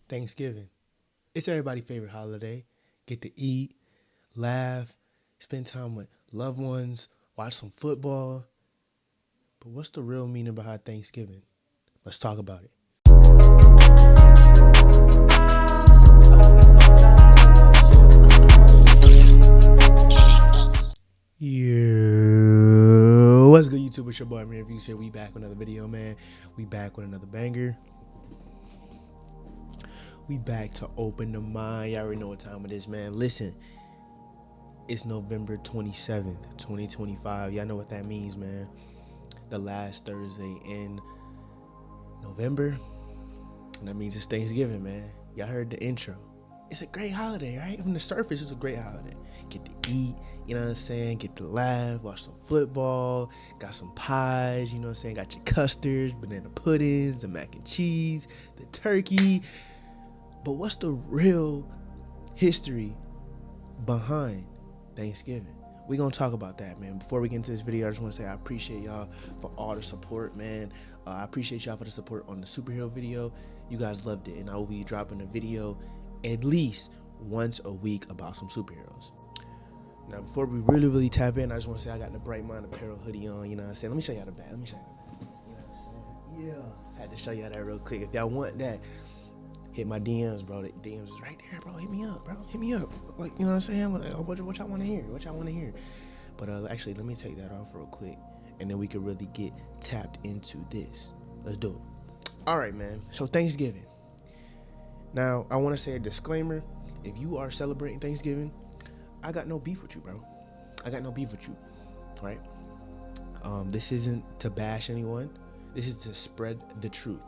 Thanksgiving. It's everybody's favorite holiday. Get to eat, laugh, spend time with loved ones, watch some football. But what's the real meaning behind Thanksgiving? Let's talk about it. Yeah, what's good, YouTube? It's your boy Amir Reviews here. We back with another video, man. We back with another banger. We back to open the mind. Y'all already know what time it is, man. Listen, it's November 27th, 2025. Y'all know what that means, man. The last Thursday in November. And that means it's Thanksgiving, man. Y'all heard the intro. It's a great holiday, right? From the surface, it's a great holiday. Get to eat, you know what I'm saying? Get to laugh, watch some football, got some pies, you know what I'm saying? Got your custards, banana puddings, the mac and cheese, the turkey. But what's the real history behind Thanksgiving? We're going to talk about that, man. Before we get into this video, I just want to say I appreciate y'all for all the support, man. I appreciate y'all for the support on the superhero video. You guys loved it, and I will be dropping a video at least once a week about some superheroes. Now, before we really tap in, I just want to say I got the Bright Mind Apparel hoodie on, you know what I'm saying? Let me show y'all the back. You know what I'm saying? Yeah. Had to show y'all that real quick. If y'all want that, hit my DMs, bro. The DMs is right there, bro. Hit me up, bro. Hit me up. Like, you know what I'm saying? Like, what y'all want to hear? What y'all want to hear? But actually, let me take that off real quick, and then we can really get tapped into this. Let's do it. All right, man. So Thanksgiving. Now, I want to say a disclaimer. If you are celebrating Thanksgiving, I got no beef with you, bro. I got no beef with you, right? This isn't to bash anyone. This is to spread the truth.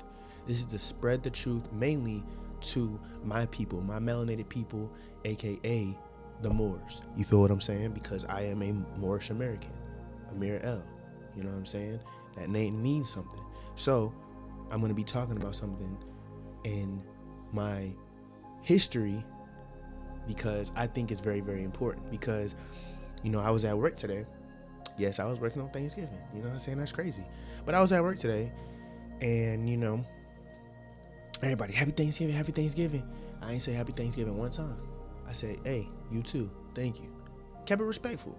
This is to spread the truth mainly to my people, my melanated people, aka the Moors. You feel what I'm saying? Because I am a Moorish American, Amir L. You know what I'm saying? That name means something. So I'm going to be talking about something in my history because I think it's very important. Because, you know, I was at work today. Yes, I was working on Thanksgiving. You know what I'm saying? That's crazy. But I was at work today, and, you know, everybody, happy Thanksgiving, happy Thanksgiving. I ain't say happy Thanksgiving one time. I said, hey, you too, thank you. Kept it respectful.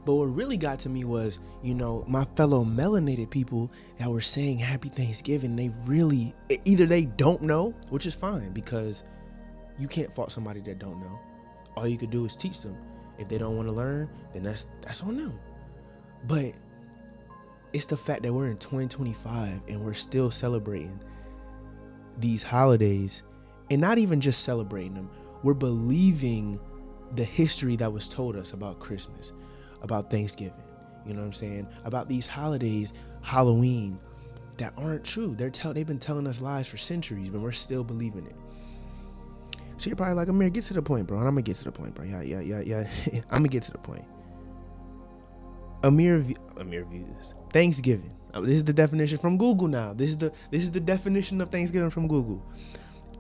But what really got to me was, you know, my fellow melanated people that were saying happy Thanksgiving, they really, either they don't know, which is fine because you can't fault somebody that don't know. All you could do is teach them. If they don't want to learn, then that's on them. But it's the fact that we're in 2025 and we're still celebrating these holidays, and not even just celebrating them. We're believing the history that was told us about Christmas, about Thanksgiving, you know what I'm saying, about these holidays, Halloween, that aren't true. They've been telling us lies for centuries, but we're still believing it. So you're probably like, Amir, get to the point, bro. And I'm gonna get to the point, bro. Yeah. I'm gonna get to the point. Amir views Thanksgiving. This is the definition from Google now. This is the definition of Thanksgiving from Google.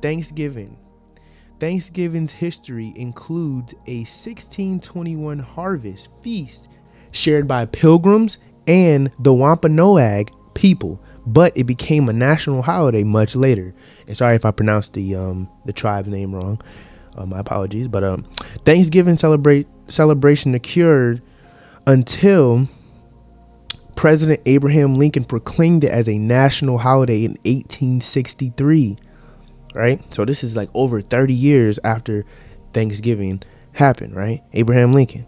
Thanksgiving's history includes a 1621 harvest feast shared by pilgrims and the Wampanoag people, but it became a national holiday much later. And sorry if I pronounced the tribe's name wrong. My apologies. But Thanksgiving celebration occurred until President Abraham Lincoln proclaimed it as a national holiday in 1863, right? So this is like over 30 years after Thanksgiving happened, right? Abraham Lincoln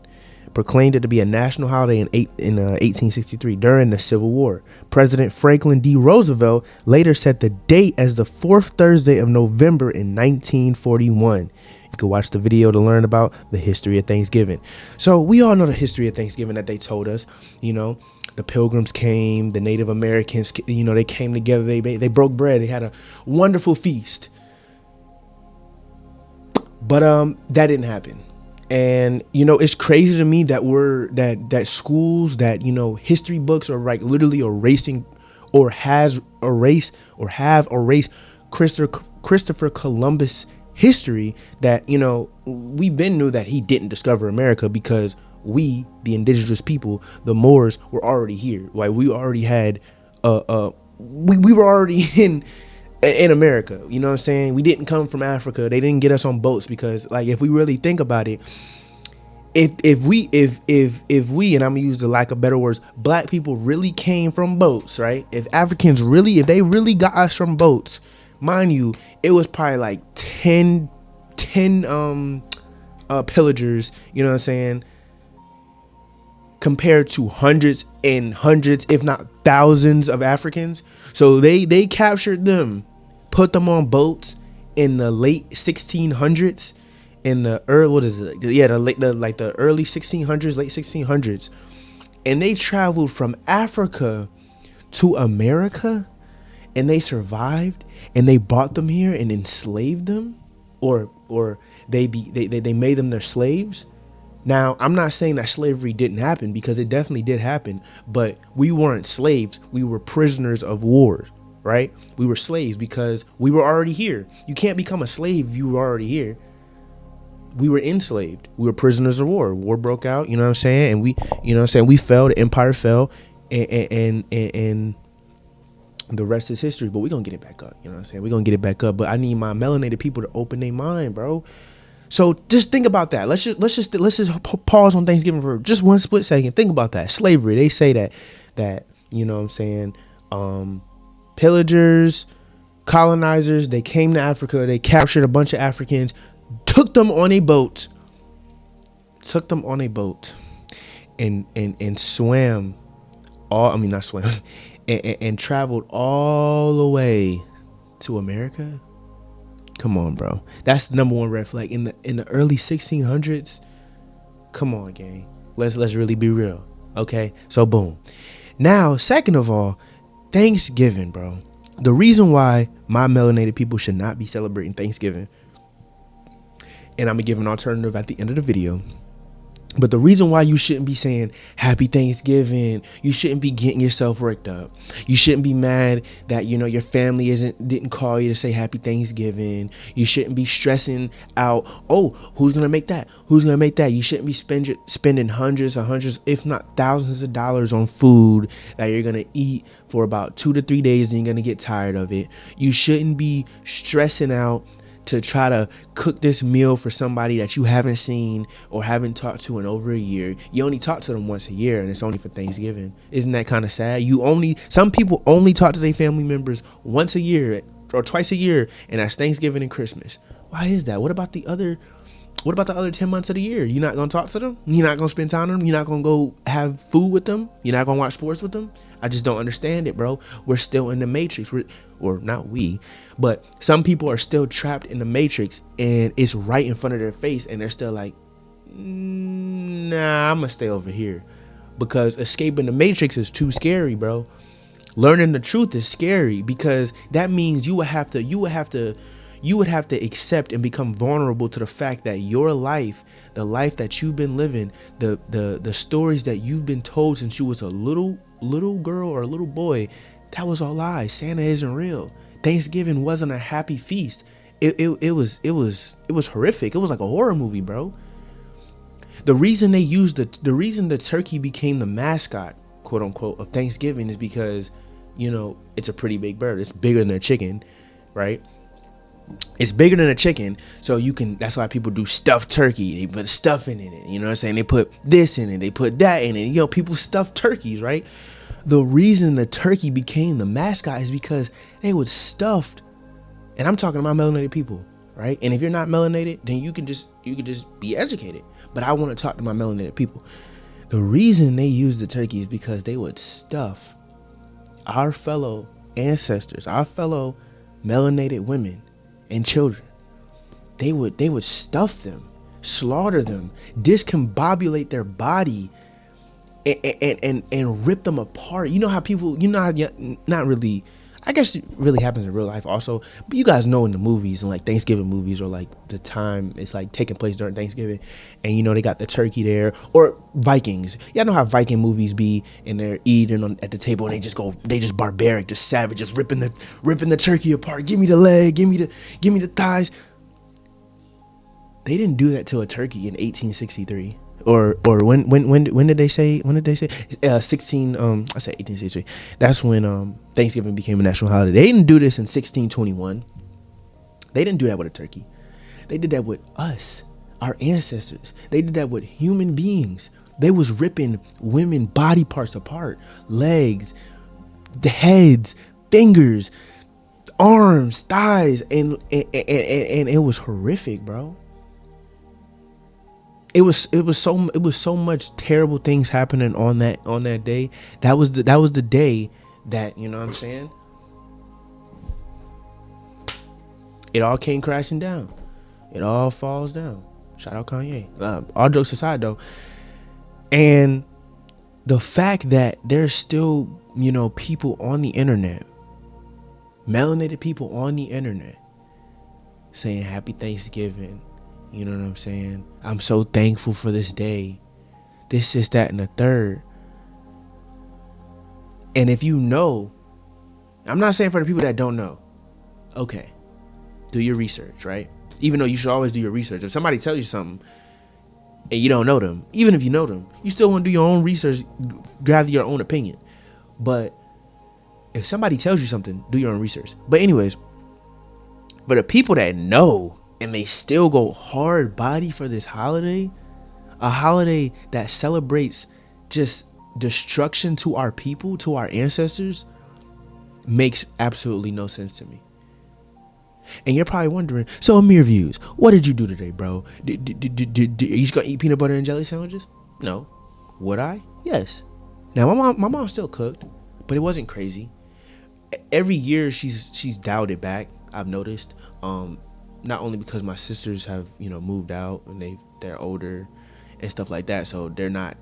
proclaimed it to be a national holiday in 1863 during the Civil War. President Franklin D. Roosevelt later set the date as the fourth Thursday of November in 1941. You can watch the video to learn about the history of Thanksgiving. So we all know the history of Thanksgiving that they told us. You know, the Pilgrims came, the Native Americans, you know, they came together, they broke bread, they had a wonderful feast. But that didn't happen. And, you know, it's crazy to me that that schools, that, you know, history books are like literally erasing or have erased Christopher Columbus history, that, you know, we been knew that he didn't discover America because we, the indigenous people, the Moors, were already here. Like, we already had we were already in in America. You know what I'm saying? We didn't come from Africa. They didn't get us on boats because, like, if we really think about it, if we and I'm gonna use the lack of better words, black people really came from boats, right? If Africans really, if they really got us from boats, mind you, it was probably like 10 pillagers, you know what I'm saying, compared to hundreds and hundreds, if not thousands of Africans. So they captured them, put them on boats in the late 1600s, in the early, what is it? Yeah, the early 1600s, late 1600s. And they traveled from Africa to America, and they survived, and they brought them here and enslaved them, or they made them their slaves. Now, I'm not saying that slavery didn't happen, because it definitely did happen, but we weren't slaves. We were prisoners of war, right? We were slaves because we were already here. You can't become a slave if you were already here. We were enslaved. We were prisoners of war. War broke out, you know what I'm saying? And we, you know what I'm saying, we fell, the empire fell, and the rest is history. But we're going to get it back up, you know what I'm saying? We're going to get it back up. But I need my melanated people to open their mind, bro. So just think about that. Let's just pause on Thanksgiving for just one split second. Think about that. Slavery. They say that, you know what I'm saying, pillagers, colonizers, they came to Africa, they captured a bunch of Africans, took them on a boat, and swam all, I mean, not swam, and traveled all the way to America. Come on, bro. That's the number one red flag in the early 1600s. Come on, gang. Let's really be real. Okay. So boom. Now, second of all, Thanksgiving, bro. The reason why my melanated people should not be celebrating Thanksgiving, and I'm gonna give an alternative at the end of the video, but the reason why you shouldn't be saying happy Thanksgiving, you shouldn't be getting yourself worked up. You shouldn't be mad that, you know, your family didn't call you to say happy Thanksgiving. You shouldn't be stressing out, oh, who's gonna make that? Who's gonna make that? You shouldn't be spending hundreds, if not thousands of dollars on food that you're gonna eat for about 2 to 3 days and you're gonna get tired of it. You shouldn't be stressing out to try to cook this meal for somebody that you haven't seen or haven't talked to in over a year. You only talk to them once a year, and it's only for Thanksgiving. Isn't that kind of sad? Some people only talk to their family members once a year or twice a year, and that's Thanksgiving and Christmas. Why is that? What about the other 10 months of the year? You're not gonna talk to them? You're not gonna spend time with them? You're not gonna go have food with them? You're not gonna watch sports with them? I just don't understand it, bro. We're still in the matrix. Or not we, but some people are still trapped in the matrix, and it's right in front of their face, and they're still like, nah, I'm gonna stay over here, because escaping the matrix is too scary, bro. Learning the truth is scary, because that means you would have to accept and become vulnerable to the fact that your life, the life that you've been living, the stories that you've been told since you was a little girl or a little boy, that was all lies. Santa isn't real. Thanksgiving wasn't a happy feast. It was horrific. It was like a horror movie, bro. The reason the turkey became the mascot, quote unquote, of Thanksgiving is because, you know, it's a pretty big bird. It's bigger than a chicken, right? It's bigger than a chicken, so that's why people do stuffed turkey. They put stuffing in it, you know what I'm saying? They put this in it, they put that in it. You know, people stuff turkeys, right? The reason the turkey became the mascot is because they was stuffed. And I'm talking about melanated people, right? And if you're not melanated, then you can just be educated. But I want to talk to my melanated people. The reason they used the turkey is because they would stuff our fellow ancestors, our fellow melanated women and children. They would stuff them, slaughter them, discombobulate their body, and rip them apart. You know how people, not really, I guess it really happens in real life also, but you guys know in the movies, and like Thanksgiving movies, or like the time it's like taking place during Thanksgiving, and you know they got the turkey there, or Vikings. Y'all know how Viking movies be, and they're eating at the table, and they just barbaric, just savage, just ripping the turkey apart. Give me the leg, give me the thighs. They didn't do that to a turkey in 1863. or when did they say 16 I said 1863. That's when Thanksgiving became a national holiday. They didn't do this in 1621. They didn't do that with a turkey. They did that with us, our ancestors. They did that with human beings. They was ripping women body parts apart, legs, the heads, fingers, arms, thighs, and it was horrific, bro. It was so much terrible things happening on that day. That was the day that, you know what I'm saying, it all came crashing down. It all falls down. Shout out Kanye. All jokes aside though, and the fact that there's still, you know, people on the internet, melanated people on the internet, saying Happy Thanksgiving. You know what I'm saying? I'm so thankful for this day. This, is that, and the third. And if you know, I'm not saying for the people that don't know, okay, do your research, right? Even though you should always do your research. If somebody tells you something and you don't know them, even if you know them, you still want to do your own research, gather your own opinion. But if somebody tells you something, do your own research. But anyways, for the people that know and they still go hard body for this holiday, a holiday that celebrates just destruction to our people, to our ancestors, makes absolutely no sense to me. And you're probably wondering, so Amir Views, what did you do today, bro? Are you just gonna eat peanut butter and jelly sandwiches? No. Would I? Yes. Now my mom still cooked, but it wasn't crazy. Every year she's dialed it back, I've noticed. Not only because my sisters have, you know, moved out and they're older and stuff like that, so they're not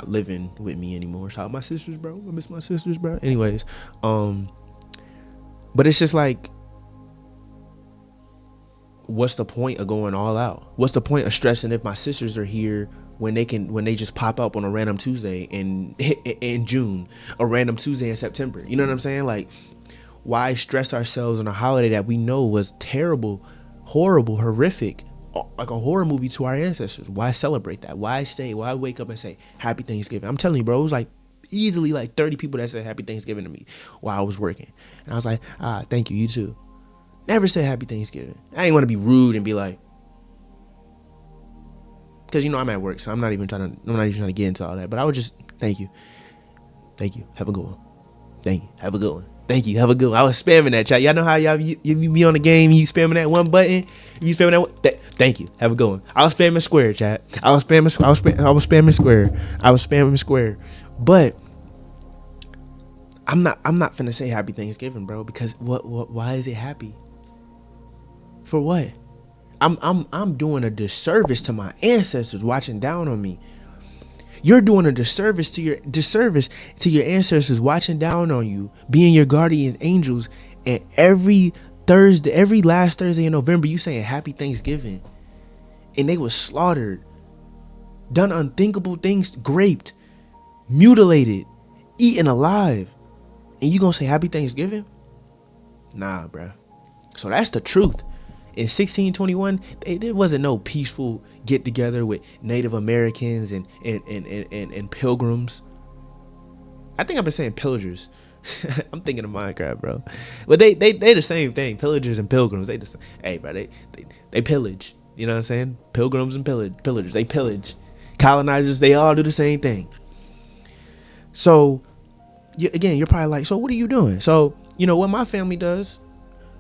living with me anymore. Shout out my sisters, bro. I miss my sisters, bro. Anyways, but it's just like, what's the point of going all out? What's the point of stressing if my sisters are here when they just pop up on a random Tuesday in June, a random Tuesday in September? You know what I'm saying? Like, why stress ourselves on a holiday that we know was terrible, horrible, horrific, like a horror movie to our ancestors? Why celebrate that? Why wake up and say Happy Thanksgiving? I'm telling you, bro, it was like easily like 30 people that said Happy Thanksgiving to me while I was working. And I was like, thank you, you too. Never said Happy Thanksgiving. I didn't want to be rude and be like, because, you know, I'm at work, so I'm not even trying to get into all that. But I would just, thank you, have a good one. Thank you, have a good one. Thank you, have a good one. I was spamming that, chat. Y'all know how you be on the game, you spamming that one button, you spamming that one. Thank you, have a good one. I was spamming square, chat. I was spamming square. But I'm not finna say Happy Thanksgiving, bro, because why is it happy? For what? I'm doing a disservice to my ancestors watching down on me. You're doing a disservice to your ancestors watching down on you, being your guardian angels, and every last Thursday in November, you saying Happy Thanksgiving. And they was slaughtered, done unthinkable things, raped, mutilated, eaten alive. And you gonna say Happy Thanksgiving? Nah, bruh. So that's the truth. In 1621, there wasn't no peaceful get together with Native Americans and pilgrims. I think I've been saying pillagers. I'm thinking of Minecraft, bro. But they the same thing. Pillagers and pilgrims. They just, hey, bro, they pillage. You know what I'm saying? Pilgrims and pillagers. They pillage. Colonizers, they all do the same thing. So, again, you're probably like, so what are you doing? So, you know what my family does?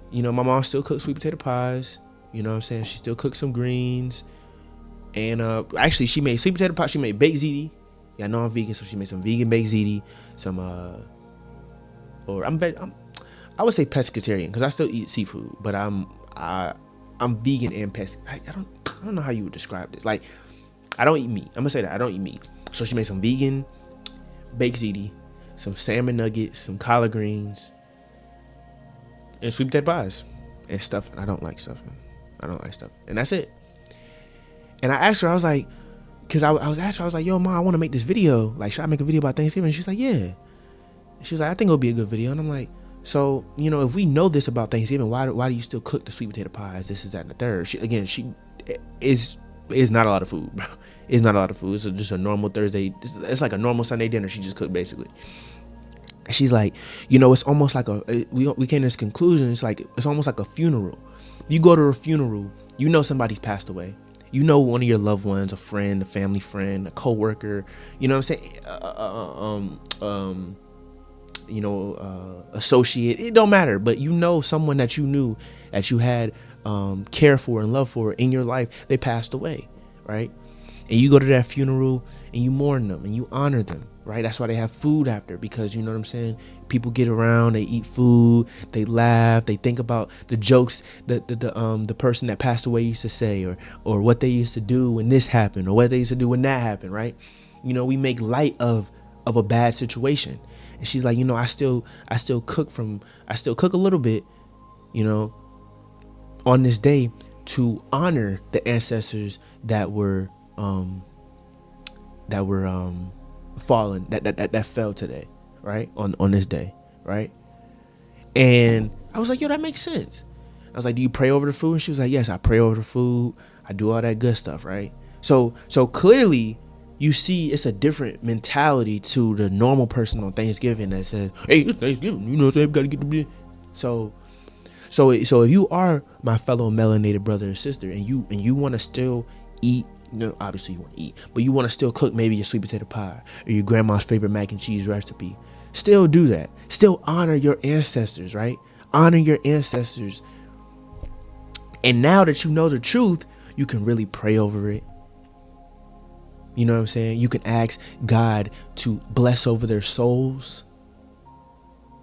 You know, my mom still cooks sweet potato pies. You know what I'm saying? She still cooks some greens. And actually, she made sweet potato pie. She made baked ziti. Yeah, I know I'm vegan, so she made some vegan baked ziti. Some I would say pescatarian because I still eat seafood, but I'm vegan and pesc. I don't know how you would describe this. Like, I don't eat meat. I'm gonna say that I don't eat meat. So she made some vegan baked ziti, some salmon nuggets, some collard greens, and sweet potato pies and stuffing. I don't like stuffing. And that's it. And I asked her, I was like, because I was asking her, I was like, yo, Mom, I want to make this video. Like, should I make a video about Thanksgiving? And she's like, yeah. And she was like, I think it'll be a good video. And I'm like, so, you know, if we know this about Thanksgiving, why do you still cook the sweet potato pies? This is that and the third. She is It's not a lot of food, bro. It's not a lot of food. It's just a normal Thursday. It's like a normal Sunday dinner she just cooked, basically. She's like, it's almost like we came to this conclusion. It's almost like a funeral. You go to a funeral, somebody's passed away. One of your loved ones, a friend, a family friend, a coworker. You know what I'm saying? Associate. It don't matter, but someone that you knew, that you had care for and love for in your life, they passed away, right? And you go to that funeral and you mourn them and you honor them, right? That's why they have food after, because you know what I'm saying? People get around, they eat food, they laugh, they think about the jokes that the person that passed away used to say, or what they used to do when this happened, or what they used to do when that happened, right? We make light of a bad situation. And she's like, I still cook a little bit, on this day to honor the ancestors that were fallen, that fell today, right? On this day, right? And I was like, yo, that makes sense. I was like, do you pray over the food? And she was like, yes, I pray over the food. I do all that good stuff, right? So clearly you see it's a different mentality to the normal person on Thanksgiving that says, hey, it's Thanksgiving, what I'm saying? We gotta get the So if you are my fellow melanated brother or sister, and you want to still eat, obviously you want to eat, but you want to still cook maybe your sweet potato pie or your grandma's favorite mac and cheese recipe, still do that. Still honor your ancestors, right? Honor your ancestors. And now that you know the truth, you can really pray over it. You know what I'm saying? You can ask God to bless over their souls.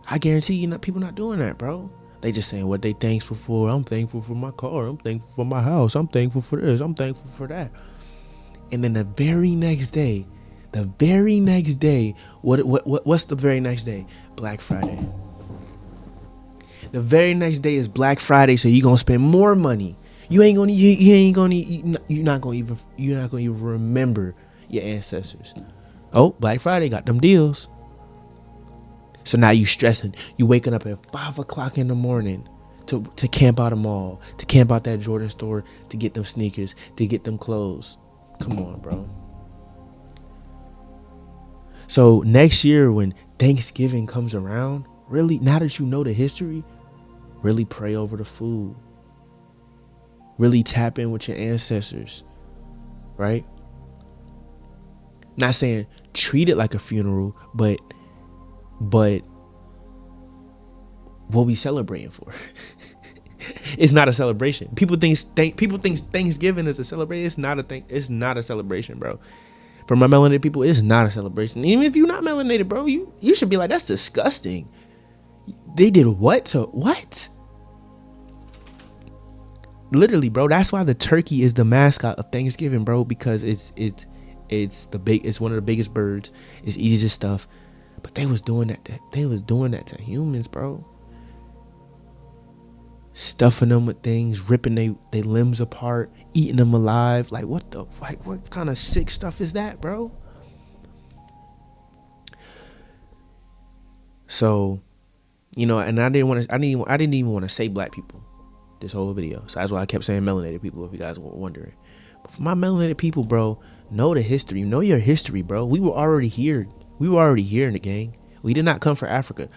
I guarantee you, people not doing that, bro. They just saying what they thankful for. I'm thankful for my car. I'm thankful for my house. I'm thankful for this. I'm thankful for that. And then the very next day, what's the very next day? Black Friday. The very next day is Black Friday, so you're gonna spend more money. You're not gonna even remember your ancestors. Oh, Black Friday got them deals. So now you stressing. You waking up at 5 o'clock in the morning to camp out a mall, to camp out that Jordan store, to get them sneakers, to get them clothes. Come on, bro. So next year when Thanksgiving comes around, really, now that you know the history, really pray over the food. Really tap in with your ancestors, right? Not saying treat it like a funeral, but what we celebrating for? It's not a celebration. People think Thanksgiving is a celebration. It's not a thing. It's not a celebration, bro. For my melanated people, it's not a celebration. Even if you're not melanated, bro, you should be like, that's disgusting. They did what to what? Literally, bro. That's why the turkey is the mascot of Thanksgiving, bro, because it's one of the biggest birds. It's easy to stuff. But they was doing that to humans, bro. Stuffing them with things, ripping they limbs apart, eating them alive. Like what kind of sick stuff is that, bro? So, and I didn't even want to say black people this whole video. So that's why I kept saying melanated people, if you guys were wondering. But for my melanated people, bro, know the history. Know your history, bro. We were already here. We were already here in the gang. We did not come for Africa.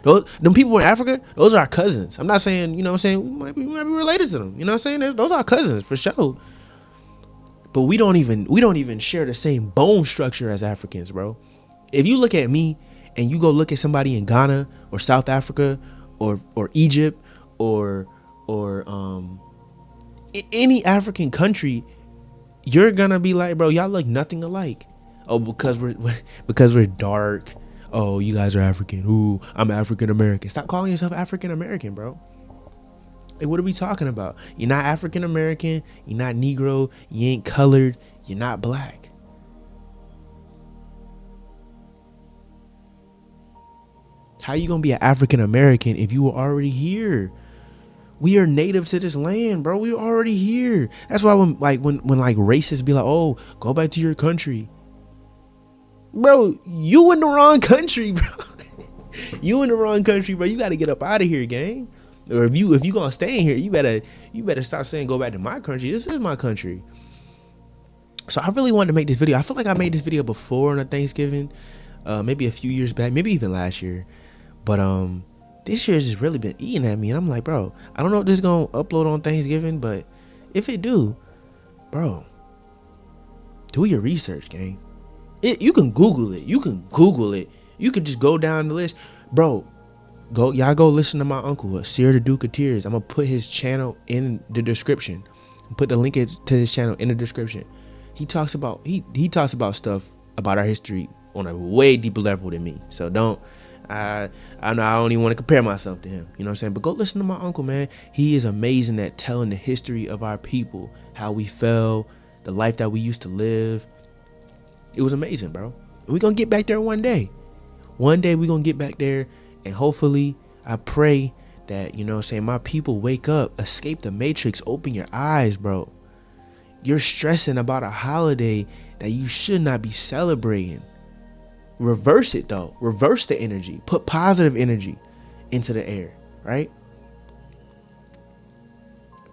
Them people in Africa, those are our cousins. I'm not saying, we might be related to them. You know what I'm saying? Those are our cousins for sure. But we don't even share the same bone structure as Africans, bro. If you look at me and you go look at somebody in Ghana or South Africa or Egypt or any African country, you're gonna be like, bro, y'all look nothing alike. Oh, because we're dark. Oh, you guys are African. Ooh, I'm African American. Stop calling yourself African American, bro. Like, what are we talking about? You're not African American. You're not Negro. You ain't colored. You're not black. How you gonna be an African American if you were already here? We are native to this land, bro. We were already here. That's why when racists be like, oh, go back to your country. Bro, you in the wrong country, bro. You in the wrong country, bro. You got to get up out of here, gang. Or if you gonna stay in here, you better stop saying go back to my country. This is my country. So I really wanted to make this video. I feel like I made this video before on a Thanksgiving, maybe a few years back, maybe even last year. But this year's just really been eating at me, and I'm like, bro, I don't know if this is gonna upload on Thanksgiving, but if it do, bro, do your research, gang. You can Google it. You can Google it. You could just go down the list, bro. Y'all go listen to my uncle, Seer the Duke of Tears. I'm gonna put his channel in the description. Put the link to his channel in the description. He talks about he talks about stuff about our history on a way deeper level than me. So I know I don't even want to compare myself to him. You know what I'm saying? But go listen to my uncle, man. He is amazing at telling the history of our people, how we fell, the life that we used to live. It was amazing, bro. We're gonna get back there one day. One day we're gonna get back there, and hopefully I pray that, you know what I'm saying, my people wake up, escape the matrix, open your eyes, bro. You're stressing about a holiday that you should not be celebrating. Reverse it though. Reverse the energy. Put positive energy into the air, right?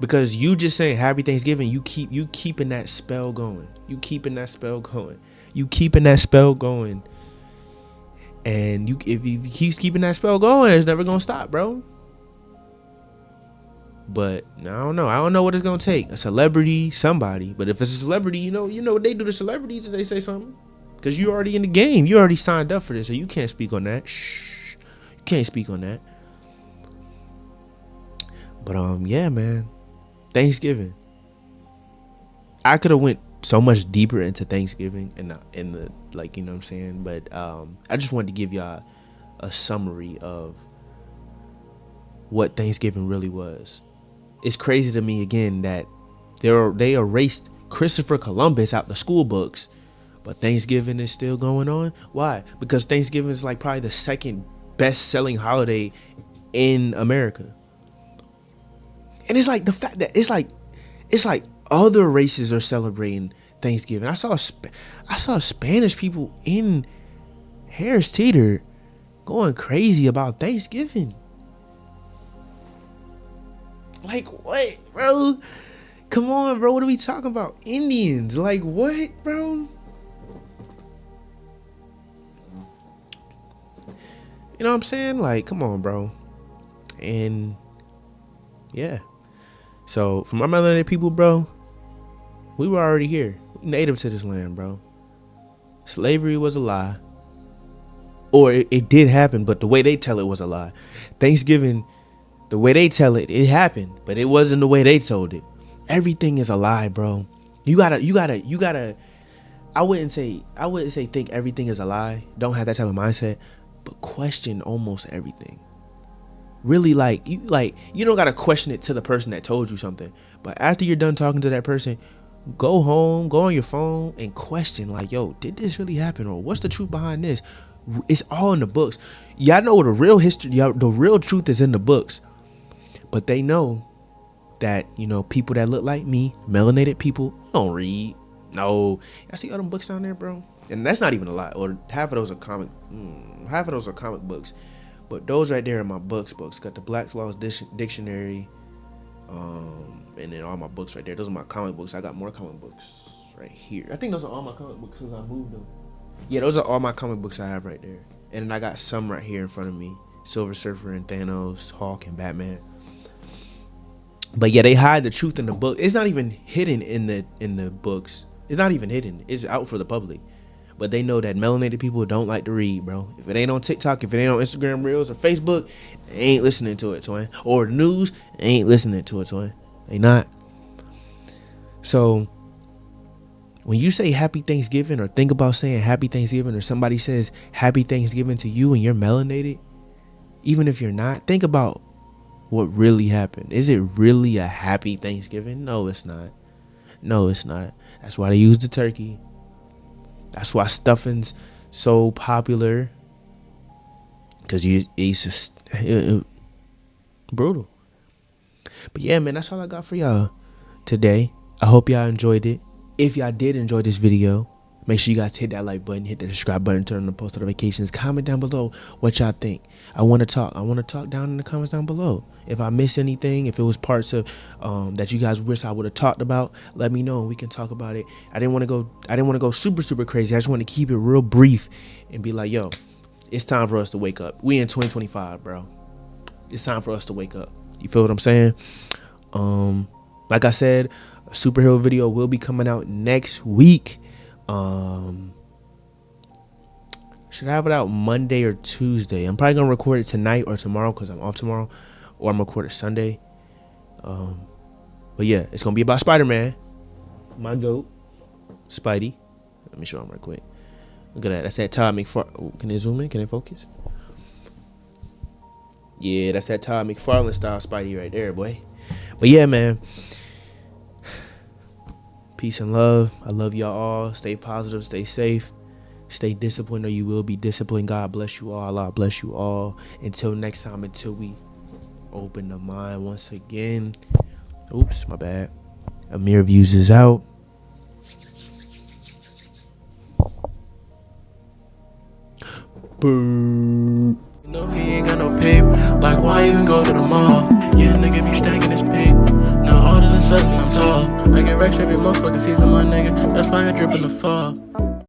Because you just saying happy Thanksgiving, you keeping that spell going. You keeping that spell going. You keeping that spell going. And if you keep keeping that spell going, it's never gonna stop, bro. But I don't know. I don't know what it's gonna take. A celebrity, somebody. But if it's a celebrity, you know what they do to celebrities if they say something. Because you already in the game. You already signed up for this, so you can't speak on that. Shh. You can't speak on that. But yeah, man. Thanksgiving. I could have went so much deeper into Thanksgiving and in the, like, you know what I'm saying. But I just wanted to give y'all a summary of what Thanksgiving really was. It's crazy to me again that they erased Christopher Columbus out the school books, but Thanksgiving is still going on. Why? Because Thanksgiving is like probably the second best selling holiday in America. And it's like the fact that it's like other races are celebrating Thanksgiving. I saw Spanish people in Harris Teeter going crazy about Thanksgiving. Like, what, bro? Come on, bro. What are we talking about? Indians. Like, what, bro? You know what I'm saying? Like, come on, bro. And yeah. So, for my melanated people, bro, we were already here. We native to this land, bro. Slavery was a lie. Or it did happen, but the way they tell it was a lie. Thanksgiving, the way they tell it, it happened, but it wasn't the way they told it. Everything is a lie, bro. You gotta. I wouldn't say think everything is a lie. Don't have that type of mindset, but question almost everything. Really, you don't gotta question it to the person that told you something, but after you're done talking to that person, go home, go on your phone, and question, like, yo, did this really happen, or what's the truth behind this? It's all in the books. Y'all know the real history, the real truth is in the books. But they know that, you know, people that look like me, melanated people, don't read. No, I see all them books down there, bro. And that's not even a lot. Or half of those are comic books. But those right there are my books. Got the Black's Laws Dictionary, and then all my books right there. Those are my comic books. I got more comic books right here. I think those are all my comic books since I moved them. Yeah, those are all my comic books I have right there. And then I got some right here in front of me. Silver Surfer and Thanos, Hulk and Batman. But yeah, they hide the truth in the book. It's not even hidden in the books. It's not even hidden. It's out for the public. But they know that melanated people don't like to read, bro. If it ain't on TikTok, if it ain't on Instagram Reels or Facebook, they ain't listening to it, twin. Or news, they ain't listening to it, twin. They not. So when you say happy Thanksgiving, or think about saying happy Thanksgiving, or somebody says happy Thanksgiving to you and you're melanated, even if you're not, think about what really happened. Is it really a happy Thanksgiving? No, it's not. No, it's not. That's why they use the turkey. That's why stuffing's so popular. Because it's just brutal. But yeah, man, that's all I got for y'all today. I hope y'all enjoyed it. If y'all did enjoy this video, Make sure you guys hit that like button, hit the subscribe button, turn on the post notifications. Comment down below what y'all think. I want to talk. I want to talk down in the comments down below. If I miss anything, if it was parts of that you guys wish I would have talked about, let me know and we can talk about it. I didn't want to go super crazy. I just want to keep it real brief and be like, yo, it's time for us to wake up. We in 2025, bro. It's time for us to wake up. You feel what I'm saying? Like I said, a superhero video will be coming out next week. Should I have it out Monday or Tuesday? I'm probably gonna record it tonight or tomorrow because I'm off tomorrow, or I'm gonna record it Sunday. But yeah, it's gonna be about Spider-Man, my goat, Spidey. Let me show him real quick. Look at that. That's that Todd McFarlane. Can they zoom in? Can they focus? Yeah, that's that Todd McFarlane style Spidey right there, boy. But yeah, man. Peace and love. I love y'all all. Stay positive. Stay safe. Stay disciplined or you will be disciplined. God bless you all. Allah bless you all. Until next time, until we open the mind once again. Oops, my bad. Amir Views is out. Boo. No, he ain't got no paper. Like, why even go to the mall? Yeah, nigga be stacking his paper. Now all of a sudden I'm tall. I get racks every motherfucking season, my nigga. That's why I drip in the fall.